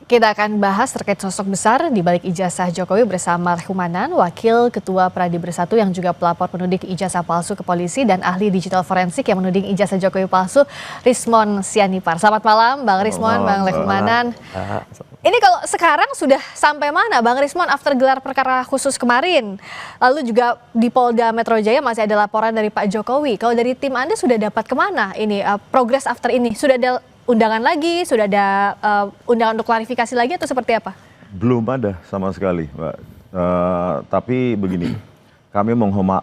Kita akan bahas terkait sosok besar di balik ijazah Jokowi bersama Humanan, Wakil Ketua Pradi Bersatu yang juga pelapor penuding ijazah palsu ke polisi dan ahli digital forensik yang menuding ijazah Jokowi palsu, Rismon Sianipar. Selamat malam Bang Rismon, Bang Humanan. Ini kalau sekarang sudah sampai mana Bang Rismon after gelar perkara khusus kemarin? Lalu juga di Polda Metro Jaya masih ada laporan dari Pak Jokowi. Kalau dari tim Anda sudah dapat kemana ini progres after ini? Sudah ada undangan lagi, sudah ada undangan untuk klarifikasi lagi atau seperti apa? Belum ada sama sekali, Mbak. Tapi begini, kami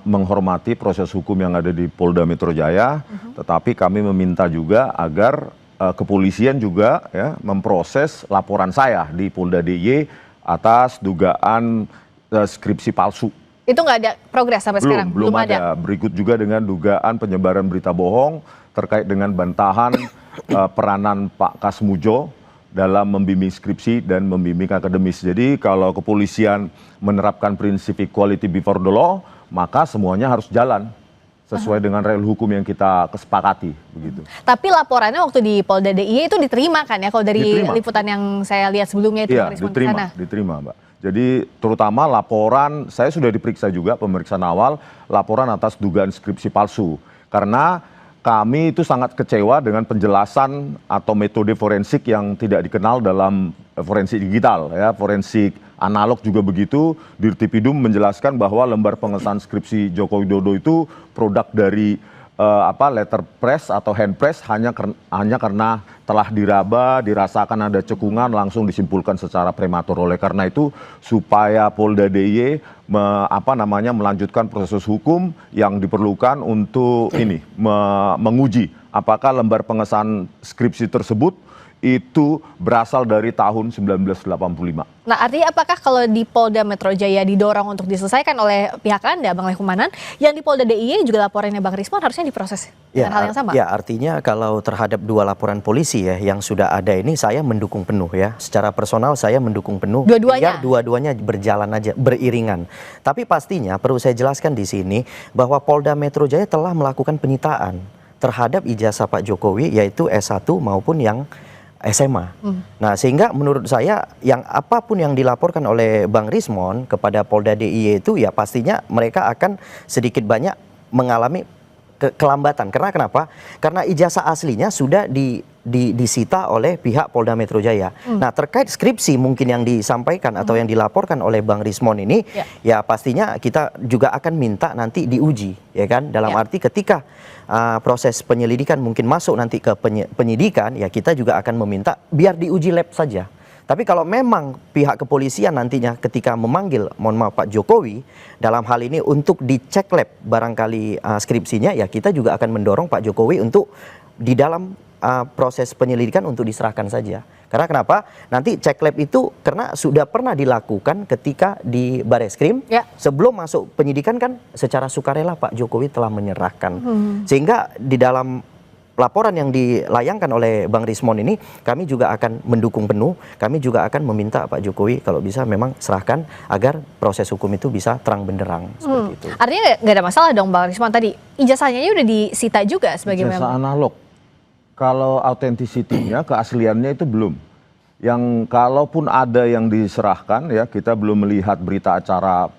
menghormati proses hukum yang ada di Polda Metro Jaya, tetapi kami meminta juga agar kepolisian juga ya memproses laporan saya di Polda DIY atas dugaan skripsi palsu. Itu nggak ada progres sampai sekarang? Belum ada. Berikut juga dengan dugaan penyebaran berita bohong terkait dengan bantahan peranan Pak Kasmujo dalam membimbing skripsi dan membimbing akademis. Jadi kalau kepolisian menerapkan prinsip equality before the law, maka semuanya harus jalan sesuai dengan rel hukum yang kita kesepakati, begitu. Tapi laporannya waktu di Polda DIY itu diterima kan ya? Kalau dari liputan yang saya lihat sebelumnya itu iya, diterima, Mbak. Jadi terutama laporan, saya sudah diperiksa juga pemeriksaan awal, laporan atas dugaan skripsi palsu. Karena kami itu sangat kecewa dengan penjelasan atau metode forensik yang tidak dikenal dalam forensik digital, ya, forensik analog juga begitu. Dirtipidum menjelaskan bahwa lembar pengesahan skripsi Joko Widodo itu produk dari letterpress atau handpress hanya karena telah diraba, dirasakan ada cekungan, langsung disimpulkan secara prematur. Oleh karena itu, supaya Polda DIY melanjutkan proses hukum yang diperlukan untuk menguji apakah lembar pengesahan skripsi tersebut itu berasal dari tahun 1985. Nah, artinya apakah kalau di Polda Metro Jaya didorong untuk diselesaikan oleh pihak Anda, Bang Humanan, yang di Polda DIY juga laporannya Bang Rismon harusnya diproses dengan hal yang sama? Ya, artinya kalau terhadap dua laporan polisi ya yang sudah ada ini saya mendukung penuh ya. Secara personal saya mendukung penuh. Dua-duanya? Biar dua-duanya berjalan aja, beriringan. Tapi pastinya perlu saya jelaskan di sini bahwa Polda Metro Jaya telah melakukan penyitaan terhadap ijazah Pak Jokowi yaitu S1 maupun yang SMA. Nah, sehingga menurut saya yang apapun yang dilaporkan oleh Bang Rismon kepada Polda DIY itu ya pastinya mereka akan sedikit banyak mengalami kelambatan. Karena kenapa? Karena ijazah aslinya sudah disita oleh pihak Polda Metro Jaya. Nah, terkait skripsi mungkin yang disampaikan atau yang dilaporkan oleh Bang Rismon ini, ya pastinya kita juga akan minta nanti diuji, ya kan? Dalam arti ketika proses penyelidikan mungkin masuk nanti ke penyidikan, ya kita juga akan meminta biar diuji lab saja. Tapi kalau memang pihak kepolisian nantinya ketika memanggil, mohon maaf Pak Jokowi, dalam hal ini untuk dicek lab barangkali skripsinya, ya kita juga akan mendorong Pak Jokowi untuk di dalam proses penyelidikan untuk diserahkan saja. Karena kenapa? Nanti cek lab itu karena sudah pernah dilakukan ketika di Bareskrim, sebelum masuk penyidikan kan secara sukarela Pak Jokowi telah menyerahkan. Sehingga di dalam laporan yang dilayangkan oleh Bang Rismon ini, kami juga akan mendukung penuh, kami juga akan meminta Pak Jokowi kalau bisa memang serahkan agar proses hukum itu bisa terang benderang. Seperti itu. Artinya nggak ada masalah dong Bang Rismon tadi, ijazahnya udah disita juga sebagai ijazah analog. Kalau autentisitinya, keasliannya itu belum. Yang kalaupun ada yang diserahkan, ya kita belum melihat berita acara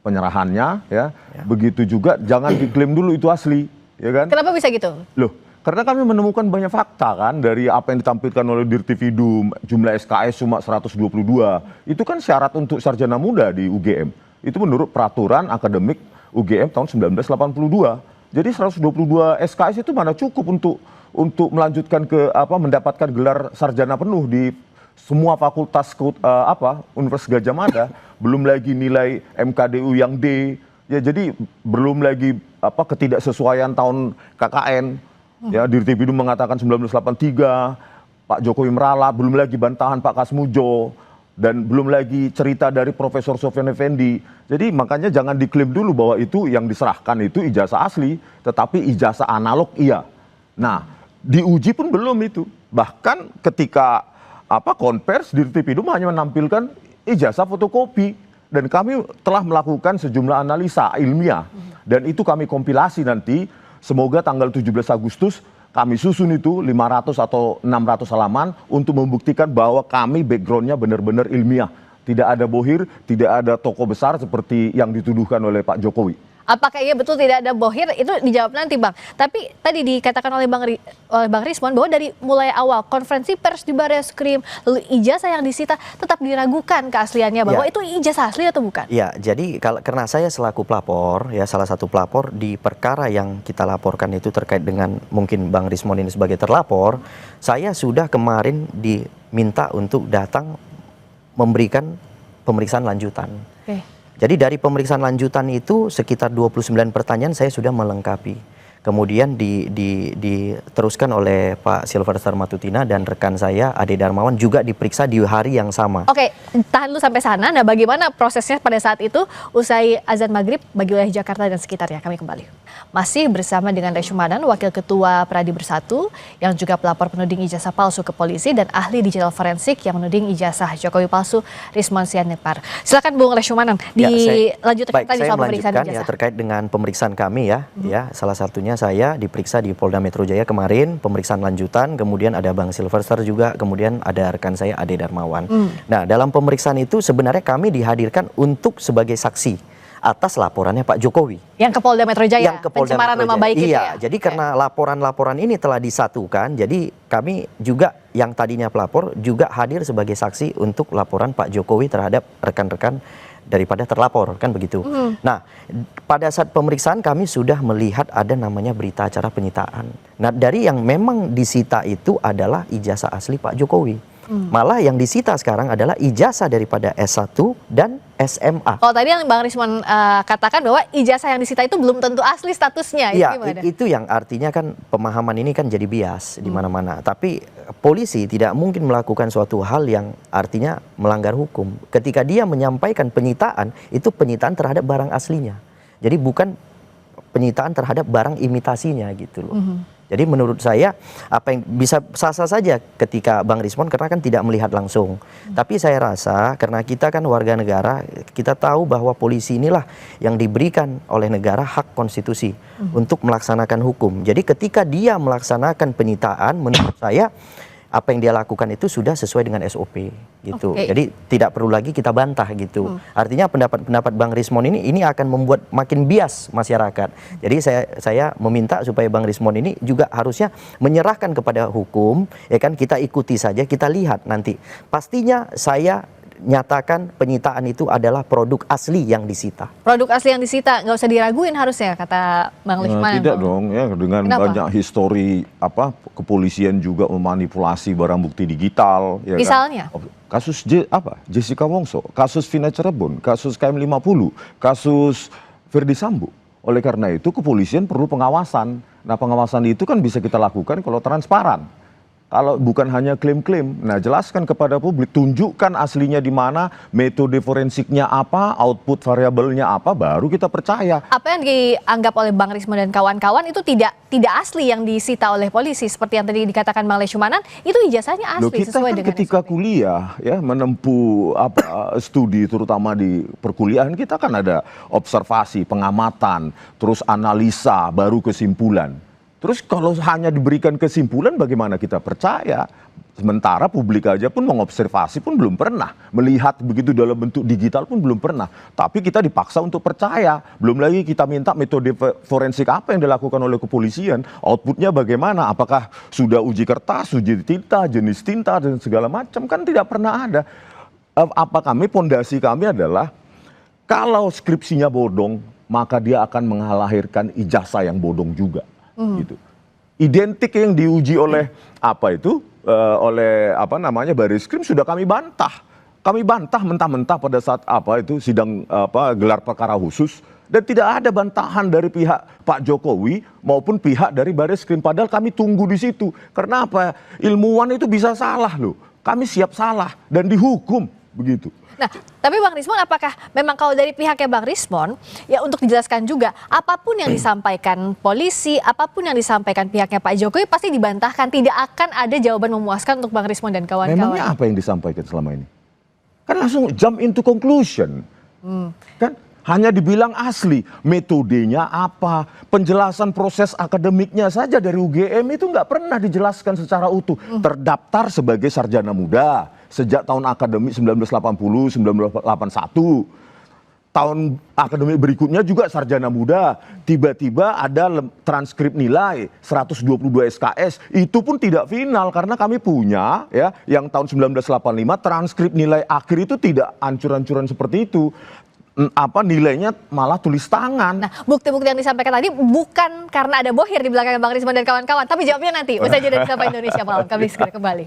penyerahannya, ya. Begitu juga jangan diklaim dulu itu asli, ya kan? Kenapa bisa gitu? Loh, karena kami menemukan banyak fakta kan dari apa yang ditampilkan oleh Dirtipidum, jumlah SKS cuma 122. Itu kan syarat untuk sarjana muda di UGM. Itu menurut peraturan akademik UGM tahun 1982. Jadi 122 SKS itu mana cukup untuk melanjutkan ke mendapatkan gelar sarjana penuh di semua fakultas Universitas Gadjah Mada, belum lagi nilai MKDU yang D, ya jadi belum lagi ketidaksesuaian tahun KKN, ya Dirtipidum mengatakan 1983, Pak Jokowi meralat, belum lagi bantahan Pak Kasmujo, dan belum lagi cerita dari Profesor Sofyan Effendi. Jadi makanya jangan diklaim dulu bahwa itu yang diserahkan itu ijazah asli, tetapi ijazah analog iya. Nah, diuji pun belum itu. Bahkan ketika konvers Dirtipidum hanya menampilkan ijazah fotokopi, dan kami telah melakukan sejumlah analisa ilmiah dan itu kami kompilasi nanti, semoga tanggal 17 Agustus kami susun itu 500 atau 600 halaman untuk membuktikan bahwa kami backgroundnya benar-benar ilmiah. Tidak ada bohir, tidak ada tokoh besar seperti yang dituduhkan oleh Pak Jokowi. Apakah iya betul tidak ada bohir, itu dijawab nanti Bang. Tapi tadi dikatakan oleh Bang Rismon bahwa dari mulai awal konferensi pers di Barreskrim, lalu ijazah yang disita tetap diragukan keasliannya, bahwa itu ijazah asli atau bukan? Ya, jadi karena saya selaku pelapor, ya salah satu pelapor di perkara yang kita laporkan itu terkait dengan mungkin Bang Rismon ini sebagai terlapor, saya sudah kemarin diminta untuk datang memberikan pemeriksaan lanjutan. Jadi dari pemeriksaan lanjutan itu sekitar 29 pertanyaan saya sudah melengkapi. Kemudian diteruskan oleh Pak Silverster Matutina dan rekan saya Ade Darmawan juga diperiksa di hari yang sama. Oke, tahan dulu sampai sana. Nah, bagaimana prosesnya pada saat itu usai azan maghrib bagi wilayah Jakarta dan sekitarnya? Kami kembali. Masih bersama dengan Reshumanan, Wakil Ketua Pradi Bersatu, yang juga pelapor penuding ijazah palsu ke polisi dan ahli digital forensik yang menuding ijazah Jokowi palsu, Rismon Sianipar. Silakan Bung Reshumanan, dilanjutkan tadi soal pemeriksaan ijazah. Ya, terkait dengan pemeriksaan kami ya, salah satunya saya diperiksa di Polda Metro Jaya kemarin, pemeriksaan lanjutan, kemudian ada Bang Silverster juga, kemudian ada rekan saya Ade Darmawan. Nah, dalam pemeriksaan itu sebenarnya kami dihadirkan untuk sebagai saksi atas laporannya Pak Jokowi. Yang ke Polda Metro Jaya, yang ke Polda pencemaran Metro nama Jaya. baik itu iya, ya? Jadi karena laporan-laporan ini telah disatukan, jadi kami juga yang tadinya pelapor juga hadir sebagai saksi untuk laporan Pak Jokowi terhadap rekan-rekan daripada terlapor, kan begitu. Nah, pada saat pemeriksaan kami sudah melihat ada namanya berita acara penyitaan. Nah, dari yang memang disita itu adalah ijazah asli Pak Jokowi. Malah yang disita sekarang adalah ijazah daripada S1 dan SMA. Kalau tadi yang Bang Rismon katakan bahwa ijazah yang disita itu belum tentu asli statusnya, ya, itu gimana? Itu yang artinya kan pemahaman ini kan jadi bias di mana-mana. Tapi polisi tidak mungkin melakukan suatu hal yang artinya melanggar hukum. Ketika dia menyampaikan penyitaan, itu penyitaan terhadap barang aslinya. Jadi bukan penyitaan terhadap barang imitasinya gitu loh. Jadi menurut saya apa yang bisa sah-sah saja ketika Bang Rismon karena kan tidak melihat langsung. Tapi saya rasa karena kita kan warga negara, kita tahu bahwa polisi inilah yang diberikan oleh negara hak konstitusi untuk melaksanakan hukum. Jadi ketika dia melaksanakan penyitaan, menurut saya apa yang dia lakukan itu sudah sesuai dengan SOP gitu. Jadi tidak perlu lagi kita bantah gitu. Artinya pendapat Bang Rismon ini akan membuat makin bias masyarakat. Jadi saya meminta supaya Bang Rismon ini juga harusnya menyerahkan kepada hukum, ya kan, kita ikuti saja, kita lihat nanti. Pastinya saya nyatakan penyitaan itu adalah produk asli yang disita. Produk asli yang disita, nggak usah diraguin harusnya, kata Bang Rismon. Tidak dong, ya dengan banyak histori kepolisian juga memanipulasi barang bukti digital. Ya misalnya? Kan? Kasus Jessica Wongso, kasus Vina Cirebon, kasus KM50, kasus Verdi Sambo. Oleh karena itu kepolisian perlu pengawasan. Nah, pengawasan itu kan bisa kita lakukan kalau transparan. Kalau bukan hanya klaim-klaim, nah jelaskan kepada publik, tunjukkan aslinya di mana, metode forensiknya apa, output variabelnya apa, baru kita percaya. Apa yang dianggap oleh Bang Rismon dan kawan-kawan itu tidak asli yang disita oleh polisi, seperti yang tadi dikatakan Bang Reshumanan, itu ijazahnya asli. Kita sesuai kan dengan ketika SOP. Kuliah ya menempuh studi terutama di perkuliahan, kita kan ada observasi, pengamatan, terus analisa, baru kesimpulan. Terus kalau hanya diberikan kesimpulan bagaimana kita percaya? Sementara publik aja pun mengobservasi pun belum pernah. Melihat begitu dalam bentuk digital pun belum pernah. Tapi kita dipaksa untuk percaya. Belum lagi kita minta metode forensik apa yang dilakukan oleh kepolisian. Outputnya bagaimana? Apakah sudah uji kertas, uji tinta, jenis tinta dan segala macam? Kan tidak pernah ada. Pondasi kami adalah kalau skripsinya bodong, maka dia akan melahirkan ijazah yang bodong juga. Gitu. Identik yang diuji oleh Barreskrim sudah kami bantah. Kami bantah mentah-mentah pada saat sidang gelar perkara khusus, dan tidak ada bantahan dari pihak Pak Jokowi maupun pihak dari Barreskrim, padahal kami tunggu di situ. Karena apa? Ilmuwan itu bisa salah loh. Kami siap salah dan dihukum begitu. Nah, tapi Bang Rismon, apakah memang kalau dari pihaknya Bang Rismon, ya untuk dijelaskan juga, apapun yang disampaikan polisi, apapun yang disampaikan pihaknya Pak Jokowi pasti dibantahkan, tidak akan ada jawaban memuaskan untuk Bang Rismon dan kawan-kawan. Memangnya apa yang disampaikan selama ini? Kan langsung jump into conclusion. Kan Hanya dibilang asli, metodenya apa, penjelasan proses akademiknya saja dari UGM itu nggak pernah dijelaskan secara utuh. Terdaftar sebagai sarjana muda sejak tahun akademik 1980-1981. Tahun akademik berikutnya juga sarjana muda. Tiba-tiba ada transkrip nilai 122 SKS. Itu pun tidak final karena kami punya ya yang tahun 1985 transkrip nilai akhir itu tidak ancur-ancuran seperti itu. Nilainya malah tulis tangan. Nah, bukti-bukti yang disampaikan tadi bukan karena ada bohir di belakang Bang Risman dan kawan-kawan, tapi jawabnya nanti usai jeda di Sapa Indonesia Malam. Kami segera kembali.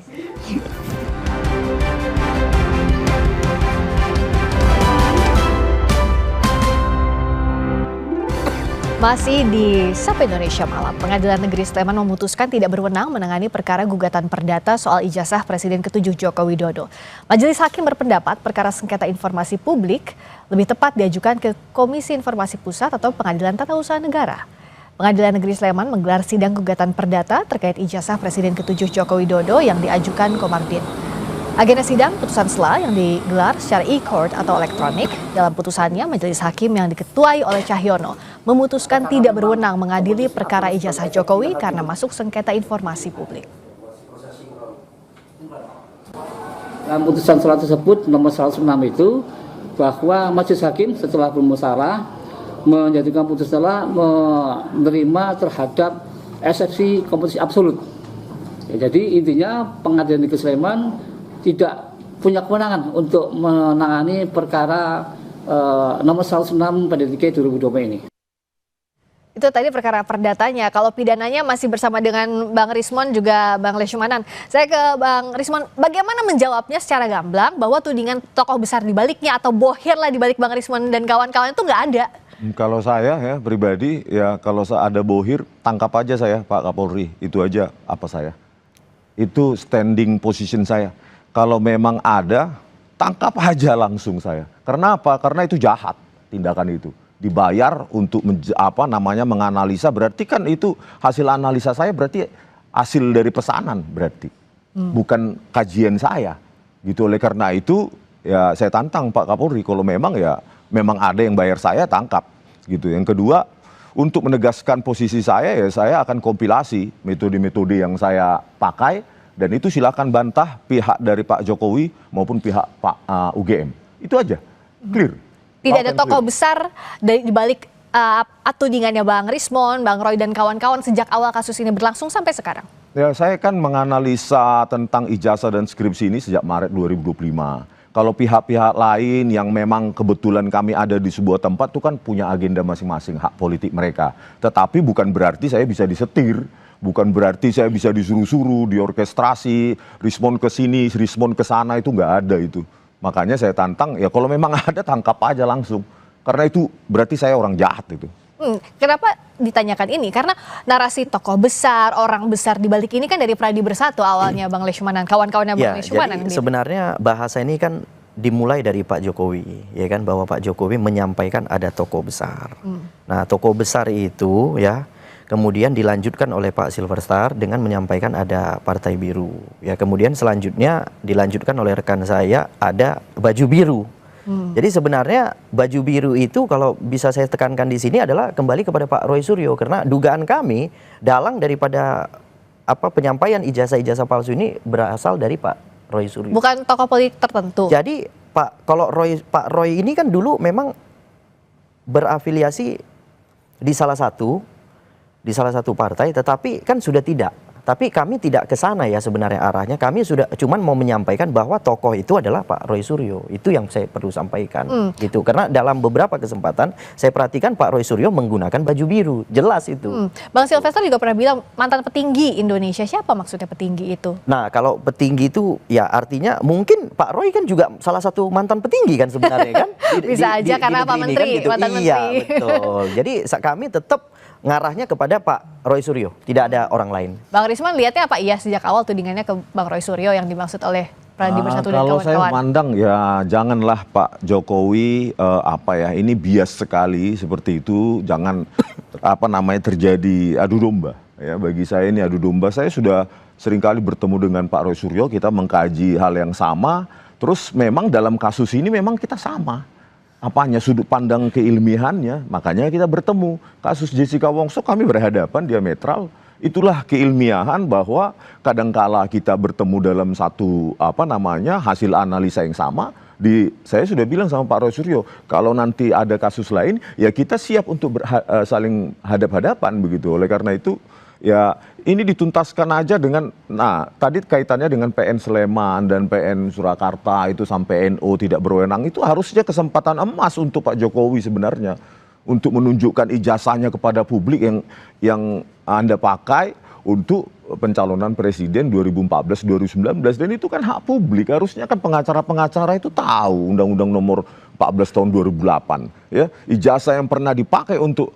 Masih di Sapa Indonesia Malam, Pengadilan Negeri Sleman memutuskan tidak berwenang menangani perkara gugatan perdata soal ijazah Presiden ke-7 Joko Widodo. Majelis Hakim berpendapat perkara sengketa informasi publik lebih tepat diajukan ke Komisi Informasi Pusat atau Pengadilan Tata Usaha Negara. Pengadilan Negeri Sleman menggelar sidang gugatan perdata terkait ijazah Presiden ke-7 Joko Widodo yang diajukan Komarudin. Agenda sidang putusan sela yang digelar secara e-court atau elektronik. Dalam putusannya, Majelis Hakim yang diketuai oleh Cahyono memutuskan tidak berwenang mengadili perkara ijazah Jokowi karena masuk sengketa informasi publik. Dalam putusan sela tersebut nomor 106 itu bahwa Majelis Hakim setelah bermusyawarah menjatuhkan putusan sela menerima terhadap eksepsi kompetisi absolut. Ya, jadi intinya Pengadilan Negeri Sleman tidak punya kewenangan untuk menangani perkara nomor 106 PDTK 2020 ini. Itu tadi perkara perdatanya. Kalau pidananya masih bersama dengan Bang Rismon juga Bang Leshumanan. Saya ke Bang Rismon, bagaimana menjawabnya secara gamblang bahwa tudingan tokoh besar di baliknya atau bohir lah di balik Bang Rismon dan kawan-kawan itu nggak ada? Kalau saya ya pribadi ya kalau ada bohir tangkap aja saya Pak Kapolri, itu aja apa saya. Itu standing position saya. Kalau memang ada, tangkap aja langsung saya. Karena apa? Karena itu jahat tindakan itu. Dibayar untuk menganalisa, berarti kan itu hasil analisa saya berarti hasil dari pesanan berarti. Bukan kajian saya. Gitu oleh karena itu ya saya tantang Pak Kapolri kalau memang ada yang bayar saya tangkap gitu. Yang kedua, untuk menegaskan posisi saya ya saya akan kompilasi metode-metode yang saya pakai. Dan itu silakan bantah pihak dari Pak Jokowi maupun pihak Pak UGM. Itu aja, clear. Tidak ada tokoh besar di balik tudingannya Bang Rismon, Bang Roy dan kawan-kawan sejak awal kasus ini berlangsung sampai sekarang. Ya, saya kan menganalisa tentang ijazah dan skripsi ini sejak Maret 2025. Kalau pihak-pihak lain yang memang kebetulan kami ada di sebuah tempat itu kan punya agenda masing-masing, hak politik mereka. Tetapi bukan berarti saya bisa disetir. Bukan berarti saya bisa disuruh-suruh, diorkestrasi, respon ke sini, respon ke sana, itu nggak ada itu. Makanya saya tantang, ya kalau memang ada tangkap aja langsung. Karena itu berarti saya orang jahat itu. Kenapa ditanyakan ini? Karena narasi tokoh besar, orang besar di balik ini kan dari Pradi Bersatu awalnya Bang Leshumanan, kawan-kawannya Bang Leshumanan. Jadi sebenarnya bahasa ini kan dimulai dari Pak Jokowi, ya kan, bahwa Pak Jokowi menyampaikan ada tokoh besar. Nah, tokoh besar itu ya kemudian dilanjutkan oleh Pak Silverstar dengan menyampaikan ada Partai Biru. Ya, kemudian selanjutnya dilanjutkan oleh rekan saya ada baju biru. Jadi sebenarnya baju biru itu kalau bisa saya tekankan di sini adalah kembali kepada Pak Roy Suryo karena dugaan kami dalang daripada penyampaian ijazah-ijazah palsu ini berasal dari Pak Roy Suryo. Bukan tokoh politik tertentu. Jadi Pak Roy ini kan dulu memang berafiliasi di salah satu partai, tetapi kan sudah tidak. Tapi kami tidak ke sana ya sebenarnya arahnya. Kami sudah cuman mau menyampaikan bahwa tokoh itu adalah Pak Roy Suryo. Itu yang saya perlu sampaikan gitu. Karena dalam beberapa kesempatan saya perhatikan Pak Roy Suryo menggunakan baju biru. Jelas itu. Bang Silvestar juga pernah bilang mantan petinggi Indonesia. Siapa maksudnya petinggi itu? Nah, kalau petinggi itu ya artinya mungkin Pak Roy kan juga salah satu mantan petinggi kan sebenarnya kan. Bisa aja karena Pak Menteri, kan, gitu. mantan Iya, menteri. betul. Jadi kami tetap ngarahnya kepada Pak Roy Suryo, tidak ada orang lain. Bang Risman lihatnya apa iya sejak awal tudingannya ke Bang Roy Suryo yang dimaksud oleh Pradi Bersatu dan kalau kawan-kawan? saya mandang ya janganlah Pak Jokowi ini bias sekali seperti itu, jangan terjadi adu domba. Ya, bagi saya ini adu domba. Saya sudah seringkali bertemu dengan Pak Roy Suryo, kita mengkaji hal yang sama. Terus memang dalam kasus ini memang kita sama. apanya sudut pandang keilmiahannya, makanya kita bertemu. Kasus Jessica Wongso kami berhadapan diametral. Itulah keilmiahan bahwa kadangkala kita bertemu dalam satu hasil analisa yang sama. Saya sudah bilang sama Pak Roy Suryo, kalau nanti ada kasus lain ya kita siap untuk saling hadap-hadapan begitu. Oleh karena itu ya ini dituntaskan aja dengan, nah tadi kaitannya dengan PN Sleman dan PN Surakarta itu sampai NO tidak berwenang, itu harusnya kesempatan emas untuk Pak Jokowi sebenarnya untuk menunjukkan ijazahnya kepada publik yang Anda pakai untuk pencalonan presiden 2014-2019, dan itu kan hak publik. Harusnya kan pengacara-pengacara itu tahu Undang-Undang Nomor 14 tahun 2008 ya, ijazah yang pernah dipakai untuk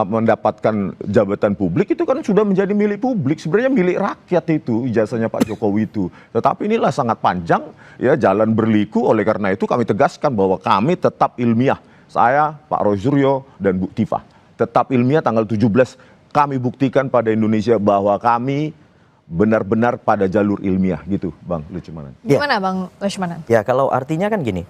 mendapatkan jabatan publik itu kan sudah menjadi milik publik, sebenarnya milik rakyat itu ijazahnya Pak Jokowi itu. Tetapi inilah sangat panjang ya, jalan berliku. Oleh karena itu kami tegaskan bahwa kami tetap ilmiah. Saya, Pak Roy Suryo dan Bu Tifah tetap ilmiah. Tanggal 17 kami buktikan pada Indonesia bahwa kami benar-benar pada jalur ilmiah gitu, Bang Luchmanan. Gimana Bang Luchmanan? Ya, kalau artinya kan gini,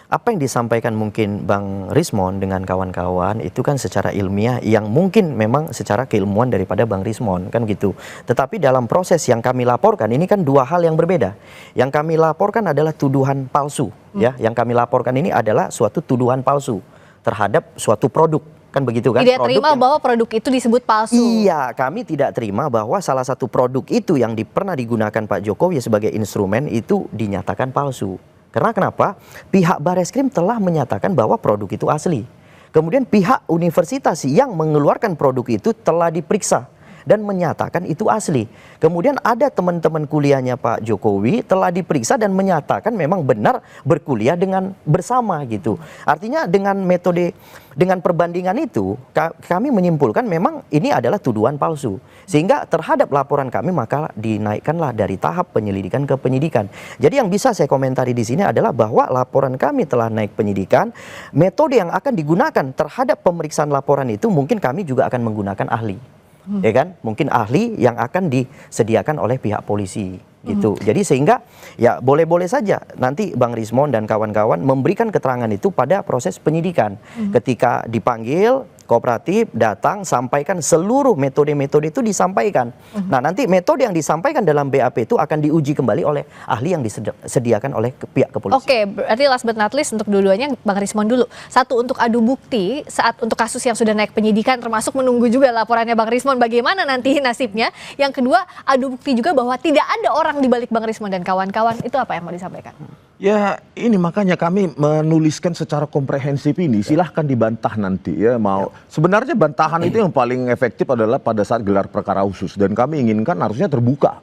apa yang disampaikan mungkin Bang Rismon dengan kawan-kawan itu kan secara ilmiah yang mungkin memang secara keilmuan daripada Bang Rismon kan gitu. Tetapi dalam proses yang kami laporkan ini kan dua hal yang berbeda. Yang kami laporkan adalah tuduhan palsu ya. Yang kami laporkan ini adalah suatu tuduhan palsu terhadap suatu produk. Kan begitu kan? Tidak terima bahwa produk itu disebut palsu. Iya, kami tidak terima bahwa salah satu produk itu yang pernah digunakan Pak Jokowi sebagai instrumen itu dinyatakan palsu. Karena kenapa? Pihak Bareskrim telah menyatakan bahwa produk itu asli. Kemudian pihak universitas yang mengeluarkan produk itu telah diperiksa dan menyatakan itu asli. Kemudian ada teman-teman kuliahnya Pak Jokowi telah diperiksa dan menyatakan memang benar berkuliah dengan bersama gitu. Artinya dengan metode, dengan perbandingan itu kami menyimpulkan memang ini adalah tuduhan palsu. Sehingga terhadap laporan kami maka dinaikkanlah dari tahap penyelidikan ke penyidikan. Jadi yang bisa saya komentari di sini adalah bahwa laporan kami telah naik penyidikan. Metode yang akan digunakan terhadap pemeriksaan laporan itu mungkin kami juga akan menggunakan ahli. Ya kan, mungkin ahli yang akan disediakan oleh pihak polisi gitu. Jadi sehingga ya boleh-boleh saja nanti Bang Rismon dan kawan-kawan memberikan keterangan itu pada proses penyidikan. Ketika dipanggil kooperatif datang sampaikan seluruh metode-metode itu disampaikan. Nah, nanti metode yang disampaikan dalam BAP itu akan diuji kembali oleh ahli yang disediakan oleh pihak kepolisian. Oke, berarti last but not least untuk dua-duanya Bang Rismon dulu. Satu, untuk adu bukti saat untuk kasus yang sudah naik penyidikan, termasuk menunggu juga laporannya Bang Rismon bagaimana nanti nasibnya. Yang kedua, adu bukti juga bahwa tidak ada orang di balik Bang Rismon dan kawan-kawan. Itu apa yang mau disampaikan? Ya ini makanya kami menuliskan secara komprehensif ini, silahkan dibantah nanti ya mau. Sebenarnya bantahan itu yang paling efektif adalah pada saat gelar perkara khusus, dan kami inginkan harusnya terbuka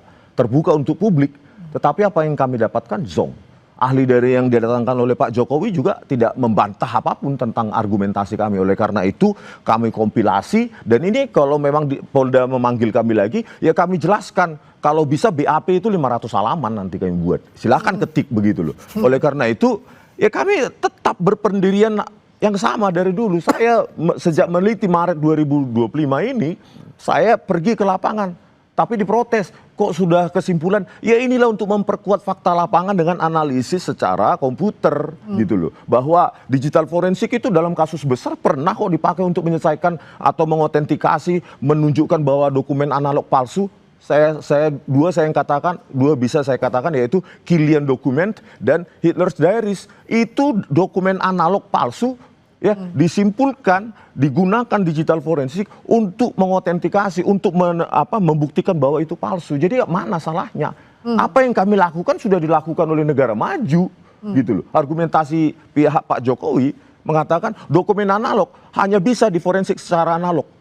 untuk publik. Tetapi apa yang kami dapatkan zonk. Ahli dari yang didatangkan oleh Pak Jokowi juga tidak membantah apapun tentang argumentasi kami. Oleh karena itu kami kompilasi, dan ini kalau memang Polda memanggil kami lagi ya kami jelaskan. Kalau bisa BAP itu 500 halaman nanti kami buat. Silahkan ketik begitu loh. Oleh karena itu ya kami tetap berpendirian yang sama dari dulu. Saya sejak meneliti Maret 2025 ini saya pergi ke lapangan. Tapi diprotes, kok sudah kesimpulan, ya inilah untuk memperkuat fakta lapangan dengan analisis secara komputer gitu loh. Bahwa digital forensik itu dalam kasus besar pernah kok dipakai untuk menyelesaikan atau mengotentikasi, menunjukkan bahwa dokumen analog palsu. Dua bisa saya katakan yaitu Killian Document dan Hitler's Diaries. Itu dokumen analog palsu ya, disimpulkan, digunakan digital forensik untuk mengotentikasi, untuk membuktikan bahwa itu palsu. Jadi mana salahnya? Apa yang kami lakukan sudah dilakukan oleh negara maju gitu loh. Argumentasi pihak Pak Jokowi mengatakan dokumen analog hanya bisa diforensik secara analog.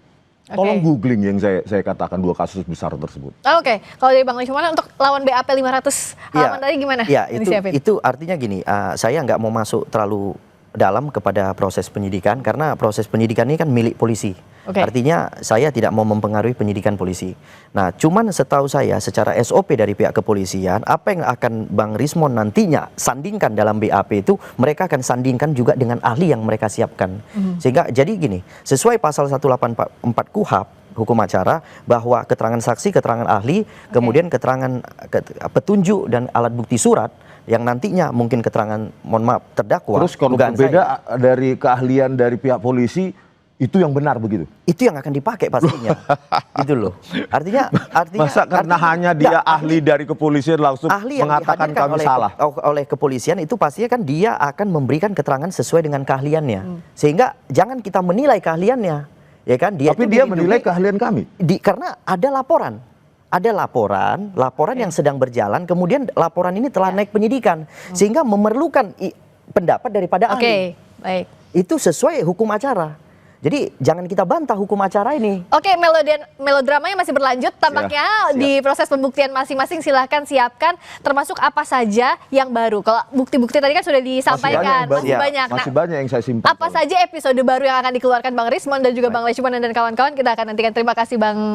Tolong googling yang saya katakan dua kasus besar tersebut. Oke, kalau dari Bang Luchmanan untuk lawan BAP 500 halaman tadi gimana? Ya, itu artinya gini, saya nggak mau masuk terlalu dalam kepada proses penyidikan karena proses penyidikan ini kan milik polisi. Artinya saya tidak mau mempengaruhi penyidikan polisi. Nah, cuman setahu saya secara SOP dari pihak kepolisian, apa yang akan Bang Rismon nantinya sandingkan dalam BAP itu, mereka akan sandingkan juga dengan ahli yang mereka siapkan. Sehingga jadi gini, sesuai pasal 184 KUHP, hukum acara, bahwa keterangan saksi, keterangan ahli, kemudian keterangan petunjuk dan alat bukti surat, yang nantinya mungkin keterangan, mohon maaf, terdakwa. Terus kalau dugaan berbeda dari keahlian dari pihak polisi, itu yang benar begitu? itu yang akan dipakai pastinya. Gitu loh. Artinya Masa karena hanya dia ahli dari kepolisian langsung ahli yang mengatakan dihadirkan kami salah? oleh kepolisian itu pastinya kan dia akan memberikan keterangan sesuai dengan keahliannya. Sehingga jangan kita menilai keahliannya, ya kan? Tapi dia menilai keahlian kami. Karena ada laporan. Ada laporan yang sedang berjalan, kemudian laporan ini telah naik penyidikan, sehingga memerlukan pendapat daripada ahli. Baik. Itu sesuai hukum acara. Jadi jangan kita bantah hukum acara ini. Oke, melodramanya masih berlanjut. Tampaknya Siap. di proses pembuktian masing-masing silahkan siapkan, termasuk apa saja yang baru. Kalau bukti-bukti tadi kan sudah disampaikan, masih banyak. Masih banyak yang saya simpan. Apa saja episode baru yang akan dikeluarkan Bang Rismon dan juga Bang Lecuman dan kawan-kawan, kita akan nantikan. Terima kasih Bang